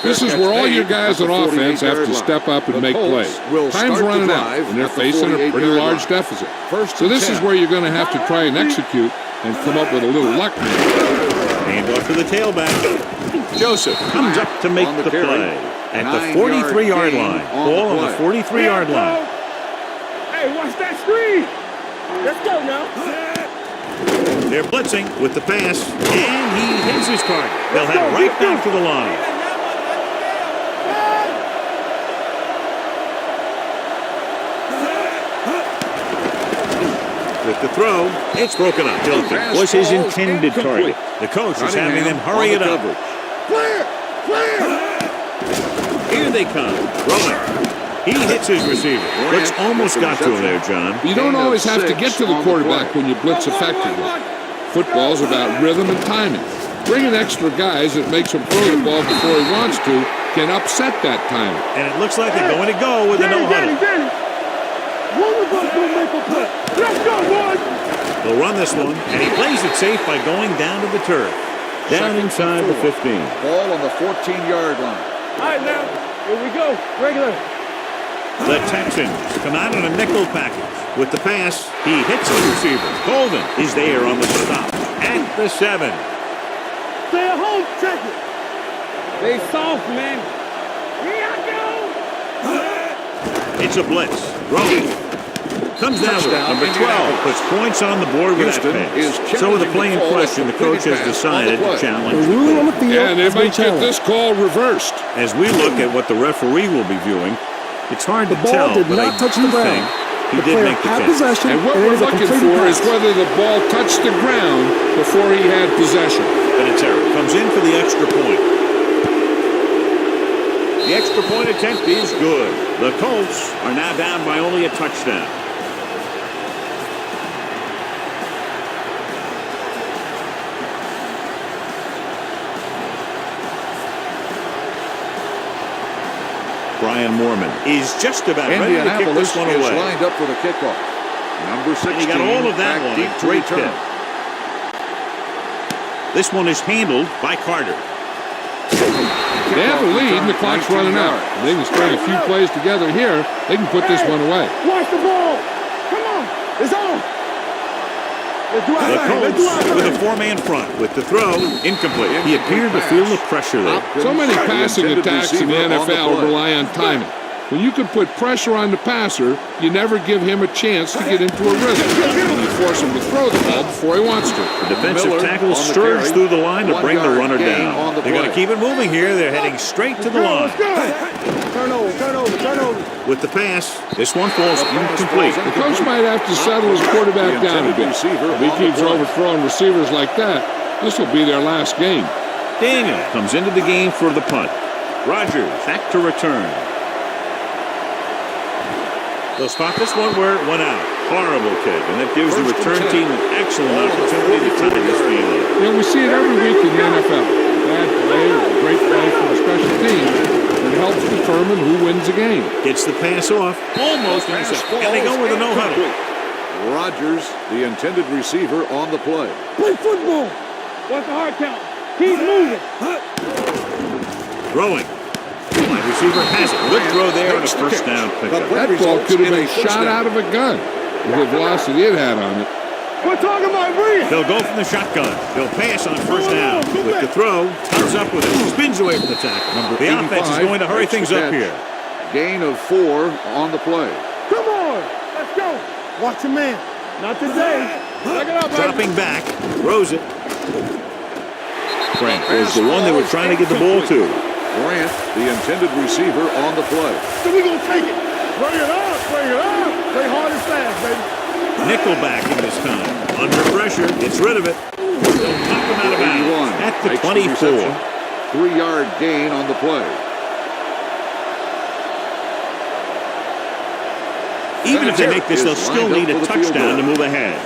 Speaker 2: This is where all your guys on offense have to step up and make plays. Time's running out, and they're facing a pretty large deficit. So this is where you're going to have to try and execute and come up with a little luck.
Speaker 1: Hand off to the tailback. Joseph comes up to make the play. At the 43-yard line. Ball on the 43-yard line.
Speaker 3: Hey, watch that screen. Let's go now.
Speaker 1: They're blitzing with the pass, and he hits his target. They'll head right back to the line. With the throw, it's broken up. Hilton was his intended target. The coach is having them hurry it up.
Speaker 3: Clear.
Speaker 1: Here they come. Rolling. He hits his receiver. Blitz almost got to him there, John.
Speaker 2: You don't always have to get to the quarterback when you blitz effectively. Football's about rhythm and timing. Bringing extra guys that makes him throw the ball before he wants to can upset that timing.
Speaker 1: And it looks like they're going to go with a no-huddle.
Speaker 3: One of us will make a play. Let's go, boys.
Speaker 1: They'll run this one, and he plays it safe by going down to the turf. Down inside the 15.
Speaker 4: Ball on the 14-yard line.
Speaker 3: All right, now, here we go. Regular.
Speaker 1: The Texans come out in a nickel package. With the pass, he hits the receiver. Golden is there on the stop at the 7.
Speaker 3: Stay at home, check it. They soft, man. Here I go.
Speaker 1: It's a blitz. Throw. Comes down with it. Number 12 puts points on the board with that pass. So with the play in question, the coach has decided to challenge the play.
Speaker 2: And they might get this call reversed.
Speaker 1: As we look at what the referee will be viewing, it's hard to tell, but I do think he did make the catch.
Speaker 2: And what we're looking for is whether the ball touched the ground before he had possession.
Speaker 1: But it's error. Comes in for the extra point. The extra point attempt is good. The Colts are now down by only a touchdown. Brian Moorman is just about ready to kick this one away.
Speaker 4: Is lined up for the kickoff. Number 16.
Speaker 1: And he got all of that one.
Speaker 4: Deep to
Speaker 1: Great
Speaker 4: return.
Speaker 1: This one is handled by Carter.
Speaker 2: They have a lead and the clock's running out. They can string a few plays together here. They can put this one away.
Speaker 3: Watch the ball. Come on. It's on. Let's do our
Speaker 1: The
Speaker 3: thing. Let's do our
Speaker 1: Colts
Speaker 3: thing.
Speaker 1: with a four-man front with the throw incomplete. He appeared to feel the pressure there.
Speaker 2: So many passing attacks in the NFL rely on timing. When you can put pressure on the passer, you never give him a chance to get into a rhythm. You force him to throw the ball before he wants to.
Speaker 1: The defensive tackle surged through the line to bring the runner down. They're going to keep it moving here. They're heading straight to the line.
Speaker 3: Turn over.
Speaker 1: With the pass, this one falls incomplete.
Speaker 2: The coach might have to settle his quarterback down a bit. If he keeps overthrowing receivers like that, this will be their last game.
Speaker 1: Daniel comes into the game for the punt. Rodgers back to return. They'll spot this one where it went out. Horrible kick, and that gives the return team an excellent opportunity to tie this game up.
Speaker 2: You know, we see it every week in the NFL. Bad play or a great play from a special team that helps determine who wins a game.
Speaker 1: Gets the pass off, almost intercepted, and they go with a no-huddle.
Speaker 4: Rodgers, the intended receiver, on the play.
Speaker 3: Play football. What's the hard count? Keep moving.
Speaker 1: Throwing. Wide receiver has it. Good throw there on a first down pickup.
Speaker 2: That ball could have been shot out of a gun with the velocity it had on it.
Speaker 3: We're talking about Reed.
Speaker 1: They'll go from the shotgun. They'll pass on first down. With the throw, comes up with it. Spins away from the tackle. The offense is going to hurry things up here.
Speaker 4: Gain of 4 on the play.
Speaker 3: Come on. Let's go. Watch your man. Not today. Back it up, baby.
Speaker 1: Dropping back. Throws it. Frank was the one they were trying to get the ball to.
Speaker 4: Grant, the intended receiver, on the play.
Speaker 3: So we're going to take it. Bring it up. Bring it up. Play hard and fast, baby.
Speaker 1: Nickelbacking this time. Under pressure. Gets rid of it. They'll knock him out of bounds. At the 24.
Speaker 4: 3-yard gain on the play.
Speaker 1: Even if they make this, they'll still need a touchdown to move ahead.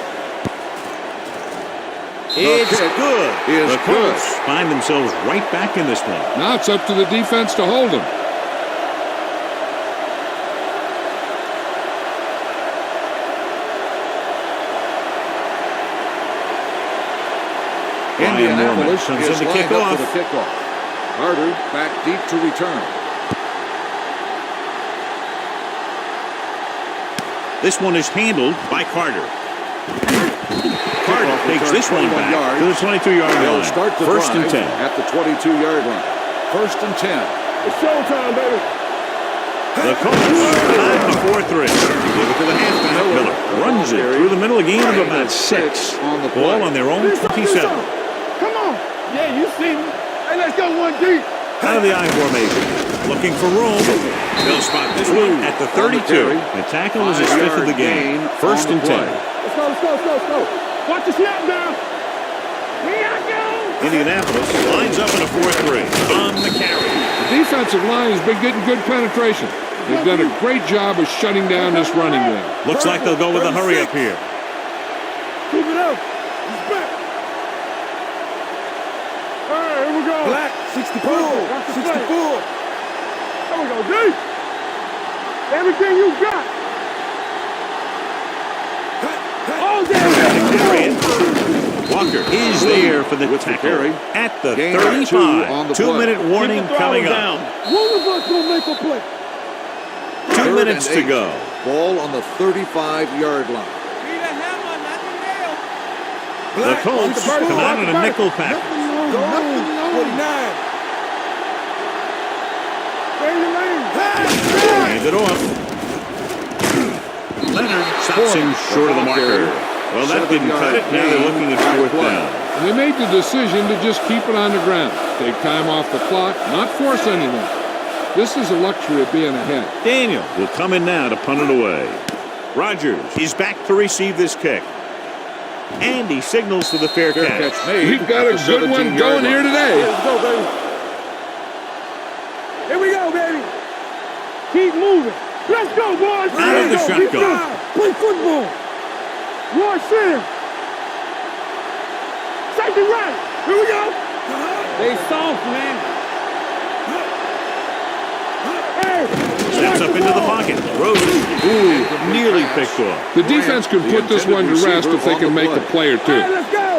Speaker 1: It's good. The Colts find themselves right back in this one.
Speaker 2: Now it's up to the defense to hold them.
Speaker 4: Indianapolis
Speaker 1: comes in
Speaker 4: is
Speaker 1: to
Speaker 4: lined
Speaker 1: kick
Speaker 4: up
Speaker 1: off.
Speaker 4: for the kickoff. Carter back deep to return.
Speaker 1: This one is handled by Carter. Carter takes this one back to the 22-yard line.
Speaker 4: They'll start the
Speaker 1: First and 10.
Speaker 4: at the 22-yard line. First and 10.
Speaker 3: It's showtime, baby.
Speaker 1: The Colts tied the 4-3. Give it to the halfback. Miller runs it through the middle, a gain of about 6.
Speaker 4: On the
Speaker 1: Ball on their own 27.
Speaker 3: Come on. Yeah, you see me. Hey, let's go one deep.
Speaker 1: Out of the I formation. Looking for room. They'll spot this one at the 32. The tackle is his 5th of the game. First and 10.
Speaker 3: Let's go. Watch the snap down. Here I go.
Speaker 1: Indianapolis lines up in a 4-3 on the carry.
Speaker 2: The defensive line has been getting good penetration. They've done a great job of shutting down this running game.
Speaker 1: Looks like they'll go with a hurry up here.
Speaker 3: Keep it up. He's back. All right, here we go. Black, 64. 64. There we go, D. Everything you got. Oh, All day.
Speaker 1: Walker is there for the tackle at the
Speaker 4: Gain of
Speaker 1: 35.
Speaker 4: 2 on the play.
Speaker 1: 2-minute warning coming up.
Speaker 3: One of us gonna make a play.
Speaker 1: 2 minutes to go.
Speaker 4: Ball on the 35-yard line.
Speaker 1: The Colts come out in a nickel package.
Speaker 3: 49.
Speaker 1: Hand it off. Leonard stops him short of the marker. Well, that didn't cut it. Now they're looking at 4th down.
Speaker 2: And they made the decision to just keep it on the ground. Take time off the clock, not force anything. This is a luxury of being ahead.
Speaker 1: Daniel will come in now to punt it away. Rogers is back to receive this kick. And he signals for the fair catch.
Speaker 2: We've got a good one going here today.
Speaker 3: Let's go, baby. Here we go, baby. Keep moving. Let's go, boys.
Speaker 1: Out of the shotgun.
Speaker 3: Play football. Roy Sims. Safety right. Here we go. They soft, man.
Speaker 1: Steps up into the pocket. Throws it. Ooh, nearly picked off.
Speaker 2: The defense can put this one to rest if they can make a play or two.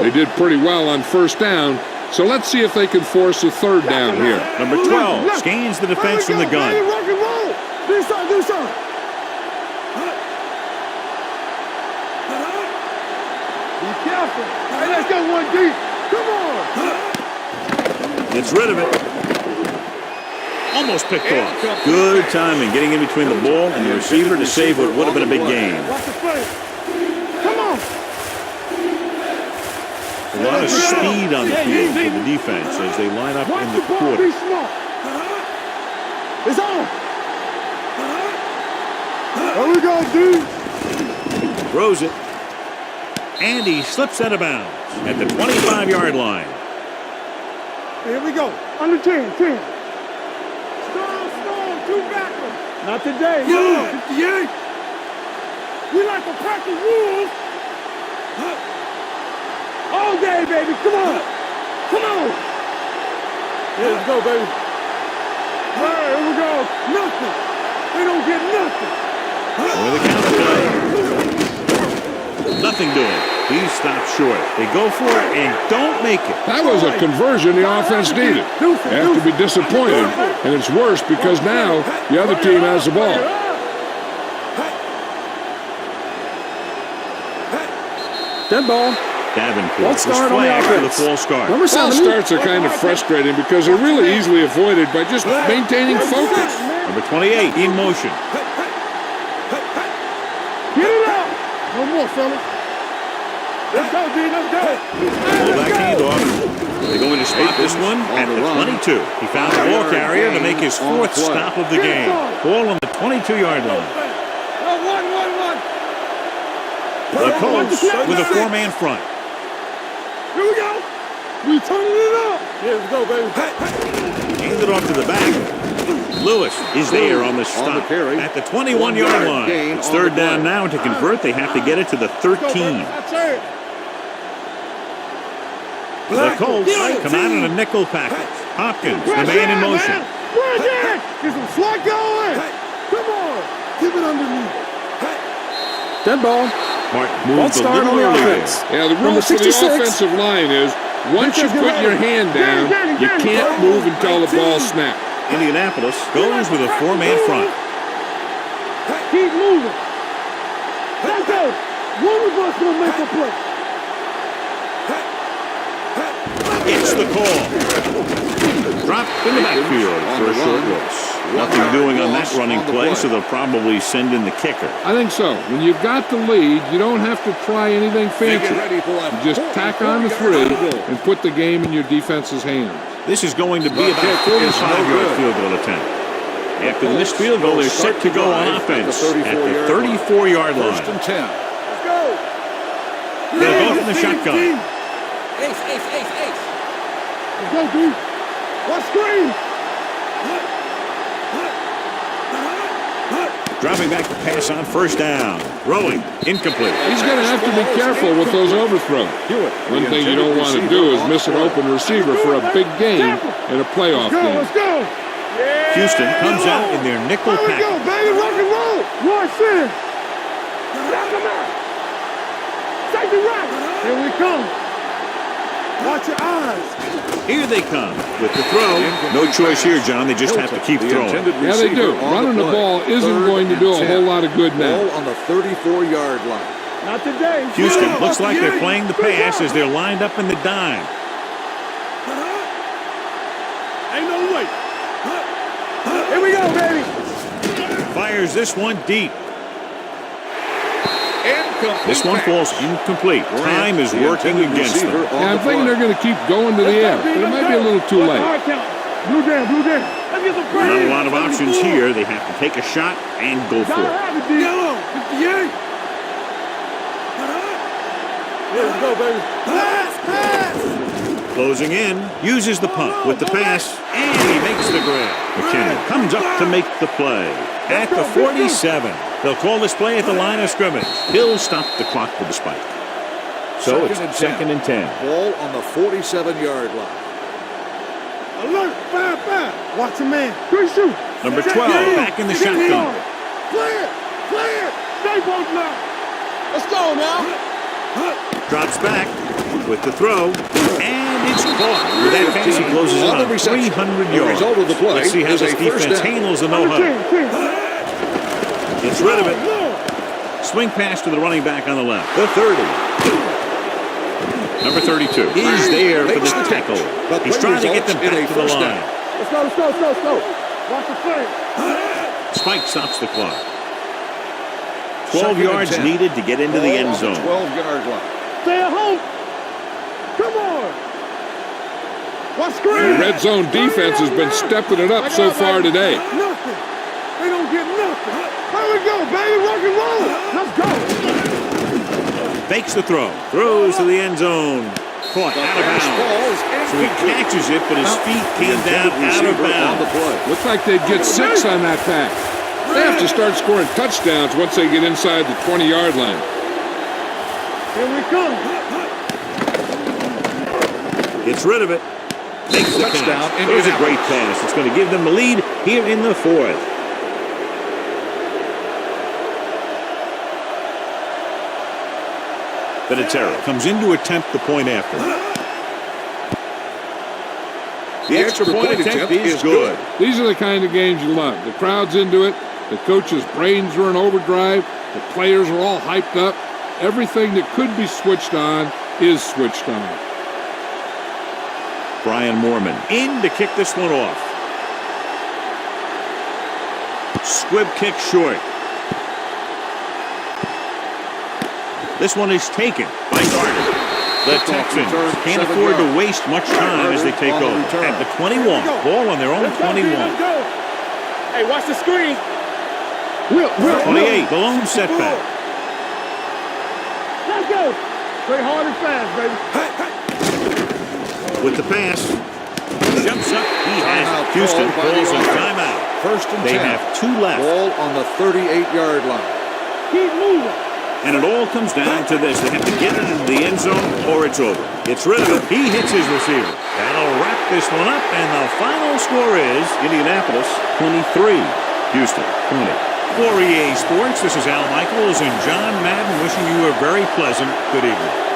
Speaker 2: They did pretty well on 1st down, so let's see if they can force a 3rd down here.
Speaker 1: Number 12 scans the defense from the gun.
Speaker 3: Rock and roll. Do something, do something. Be careful. Hey, let's go one deep. Come on.
Speaker 1: Gets rid of it. Almost picked off. Good timing, getting in between the ball and the receiver to save what would have been a big game.
Speaker 3: Watch the play. Come on.
Speaker 1: A lot of speed on the field for the defense as they line up in the quarter.
Speaker 3: Be smart. It's on. There we go, dude.
Speaker 1: Throws it. And he slips out of bounds at the 25-yard line.
Speaker 3: Here we go. Under 10, 10. Strong, two backers. Not today. No. 58. We like to practice rules. All day, baby. Come on. Come on. Yeah, let's go, baby. Here we go. Nothing. They don't get nothing.
Speaker 1: With a counter play. Nothing doing. He stops short. They go for it and don't make it.
Speaker 2: That was a conversion the offense needed. They have to be disappointed, and it's worse because now the other team has the ball.
Speaker 5: Dead ball.
Speaker 1: Davenport was
Speaker 5: start on the
Speaker 1: flagged for the
Speaker 5: offense.
Speaker 1: false start.
Speaker 5: Number
Speaker 2: False
Speaker 5: 7.
Speaker 2: starts are kind of frustrating because they're really easily avoided by just maintaining focus.
Speaker 1: Number 28 in motion.
Speaker 3: Get it out. No more, fellas. Let's go, D. Let's go.
Speaker 1: Pull back handoff. They're going to spot this one at the 22. He found the ball carrier to make his 4th stop of the game. Ball on the 22-yard line.
Speaker 3: One.
Speaker 1: The Colts with a 4-man front.
Speaker 3: Here we go. We turning it up. Yeah, let's go, baby.
Speaker 1: Handed off to the back. Lewis is there on the stop at the 21-yard line. It's 3rd down now, and to convert, they have to get it to the 13. The Colts come out in a nickel package. Hopkins, the man in motion.
Speaker 3: Get some slot going. Come on. Keep it underneath.
Speaker 5: Dead ball.
Speaker 1: Martin
Speaker 5: False
Speaker 1: moved a
Speaker 5: start on
Speaker 1: little
Speaker 5: the
Speaker 1: earlier.
Speaker 5: offense.
Speaker 2: Yeah, the rule
Speaker 5: Number
Speaker 2: for the
Speaker 5: 66.
Speaker 2: offensive line is once you put your hand down, you can't move until the ball snaps.
Speaker 1: Indianapolis goes with a 4-man front.
Speaker 3: Keep moving. Let's go. One of us will make a play.
Speaker 1: It's the call. Dropped in the backfield for a short loss. Nothing doing on that running play, so they'll probably send in the kicker.
Speaker 2: I think so. When you've got the lead, you don't have to try anything fancy. You just tack on the 3 and put the game in your defense's hands.
Speaker 1: This is going to be about a 45-yard field goal attempt. After the missed field goal, they're set to go on offense at the 34-yard line.
Speaker 4: 1st and 10.
Speaker 3: Let's go.
Speaker 1: They'll go from the shotgun.
Speaker 3: Ace. Let's go, dude. What screen?
Speaker 1: Dropping back to pass on 1st down. Throwing. Incomplete.
Speaker 2: He's going to have to be careful with those overthrows. One thing you don't want to do is miss an open receiver for a big game in a playoff game.
Speaker 3: Let's go.
Speaker 1: Houston comes out in their nickel
Speaker 3: There we go,
Speaker 1: package.
Speaker 3: baby. Rock and roll. Roy Sims. Knock him out. Safety right. Here we come. Watch your eyes.
Speaker 1: Here they come with the throw. No choice here, John. They just have to keep throwing.
Speaker 2: Yeah, they do. Running the ball isn't going to do a whole lot of good now.
Speaker 4: Ball on the 34-yard line.
Speaker 3: Not today.
Speaker 1: Houston looks like they're playing the pass as they're lined up in the dime.
Speaker 3: Ain't no way. Here we go, baby.
Speaker 1: Fires this one deep. This one falls incomplete. Time is working against them.
Speaker 2: Yeah, I'm thinking they're going to keep going to the air, but it might be a little too late.
Speaker 3: Blue down, blue down. Let's get some
Speaker 1: Not
Speaker 3: praise.
Speaker 1: a lot of options here. They have to take a shot and go for it.
Speaker 3: Yellow, 58. Let's go, baby. Pass, pass.
Speaker 1: Closing in, uses the punt with the pass, and he makes the grab. McKinnon comes up to make the play. At the 47, they'll call this play at the line of scrimmage. He'll stop the clock with the spike. So it's second and 10.
Speaker 4: Ball on the 47-yard line.
Speaker 3: Alert, 5-5. Watch a man. Good shoot.
Speaker 1: Number 12, back in the shotgun.
Speaker 3: Clear, clear. Stay both now. Let's go now.
Speaker 1: Drops back with the throw, and it's caught. With that pass, he closes on 300 yards.
Speaker 4: result of the play
Speaker 1: Let's see how
Speaker 4: is
Speaker 1: this
Speaker 4: a first
Speaker 1: defense
Speaker 4: down.
Speaker 1: handles the no-huddle. Gets rid of it. Swing pass to the running back on the left. The 30. Number 32 is there for the tackle. He's trying to get them back to the line.
Speaker 3: Let's go, let's go, let's go, let's go. Watch the play.
Speaker 1: Spike stops the clock. 12 yards needed to get into the end zone.
Speaker 4: 12-yard line.
Speaker 3: Stay at home. Come on. Watch
Speaker 2: The
Speaker 3: screen.
Speaker 2: red zone defense has been stepping it up so far today.
Speaker 3: Nothing. They don't get nothing. Here we go, baby. Rock and roll. Let's go.
Speaker 1: Fakes the throw. Throws to the end zone. Caught out of bounds. So he catches it, but his feet came down out of bounds.
Speaker 2: Looks like they'd get 6 on that pass. They have to start scoring touchdowns once they get inside the 20-yard line.
Speaker 3: Here we come.
Speaker 1: Gets rid of it. Makes the
Speaker 4: Touchdown.
Speaker 1: pass. It was a great pass. It's going to give them the lead here in the fourth. Vinatieri comes in to attempt the point after. The extra point attempt is good.
Speaker 2: These are the kind of games you love. The crowd's into it. The coach's brains are in overdrive. The players are all hyped up. Everything that could be switched on is switched on.
Speaker 1: Brian Moorman in to kick this one off. Squib kick short. This one is taken by Carter. The Texans can't afford to waste much time as they take over. At the 21, ball on their own 21.
Speaker 3: Hey, watch the screen.
Speaker 1: 28, the lone setback.
Speaker 3: Let's go. Play hard and fast, baby.
Speaker 1: With the pass, jumps up. He has it. Houston calls a timeout.
Speaker 4: First and 10.
Speaker 1: They have 2 left.
Speaker 4: Ball on the 38-yard line.
Speaker 3: Keep moving.
Speaker 1: And it all comes down to this. They have to get it into the end zone or it's over. Gets rid of it. He hits his receiver. That'll wrap this one up. And the final score is Indianapolis 23, Houston 20. For EA Sports, this is Al Michaels and John Madden wishing you a very pleasant good evening.